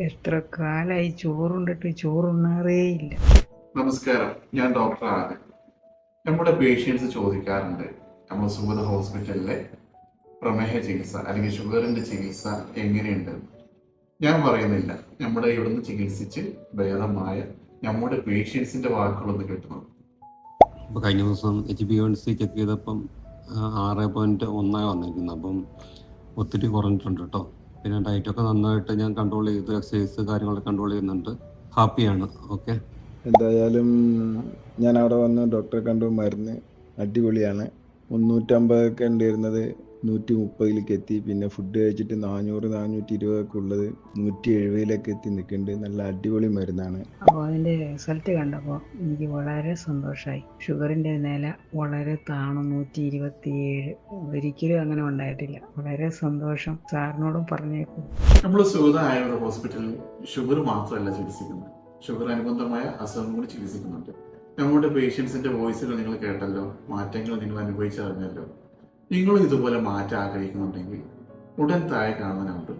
എത്ര കാലായി ചോറുണ്ടിട്ട് ചോറുണ്ണാറേയില്ല. നമസ്കാരം, ഞാൻ ഡോക്ടറാണ്. നമ്മുടെ പേഷ്യൻസ് ചോദിക്കാറുണ്ട്, നമ്മൾ സുഗത ഹോസ്പിറ്റലിലെ പ്രമേഹ ചികിത്സ അല്ലെങ്കിൽ ഷുഗറിന്റെ ചികിത്സ എങ്ങനെയുണ്ട്. ഞാൻ പറയുന്നില്ല, നമ്മുടെ ഇവിടുന്ന് ചികിത്സിച്ച് ഭേദമായ നമ്മുടെ പേഷ്യൻസിന്റെ വാക്കുകളൊന്ന് കേട്ടുന്നു. ഇപ്പോൾ കഴിഞ്ഞ ദിവസം HbA1c ചെക്ക് ചെയ്തപ്പം 6.1 വന്നിരിക്കുന്നത്. അപ്പം ഒത്തിരി കുറഞ്ഞിട്ടുണ്ട് കേട്ടോ. പിന്നെ ഡയറ്റൊക്കെ നന്നായിട്ട് ഞാൻ കൺട്രോൾ ചെയ്ത് എക്സസൈസ് കാര്യങ്ങളൊക്കെ കൺട്രോൾ ചെയ്യുന്നുണ്ട്. ഹാപ്പിയാണ്. ഓക്കെ, എന്തായാലും ഞാൻ അവിടെ വന്ന് ഡോക്ടറെ കണ്ടു. മരുന്ന് അടിപൊളിയാണ്. 350 ഉണ്ടായിരുന്നത് 130 എത്തി. പിന്നെ ഫുഡ് കഴിച്ചിട്ട് 400-420 ഉള്ളത് 170 എത്തി നിൽക്കുന്നുണ്ട്. നല്ല അടിപൊളി മരുന്നാണ്. അപ്പോൾ അതിൻ്റെ റിസൾട്ട് കണ്ടപ്പോൾ എനിക്ക് വളരെ സന്തോഷമായി. ഷുഗറിൻ്റെ നില വളരെ താണു, 127. ഒരിക്കലും അങ്ങനെ ഉണ്ടായിട്ടില്ല. വളരെ സന്തോഷം. സാറിനോടും പറഞ്ഞേക്കും. നമ്മൾ സുഗത ആയുർവേദ ഹോസ്പിറ്റലിൽ ഷുഗർ മാത്രമല്ല ചികിത്സിക്കുന്നത്, ഷുഗർ അനുബന്ധമായ അസുഖം കൂടി ചികിത്സിക്കുന്നുണ്ട്. നമ്മുടെ പേഷ്യൻസിന്റെ വോയിസുകൾ നിങ്ങൾ കേട്ടല്ലോ, മാറ്റങ്ങൾ നിങ്ങൾ അനുഭവിച്ചറിഞ്ഞല്ലോ. നിങ്ങളും ഇതുപോലെ മാറ്റം ആഗ്രഹിക്കുന്നുണ്ടെങ്കിൽ ഉടൻ താഴെ കാണുന്ന നമ്പർ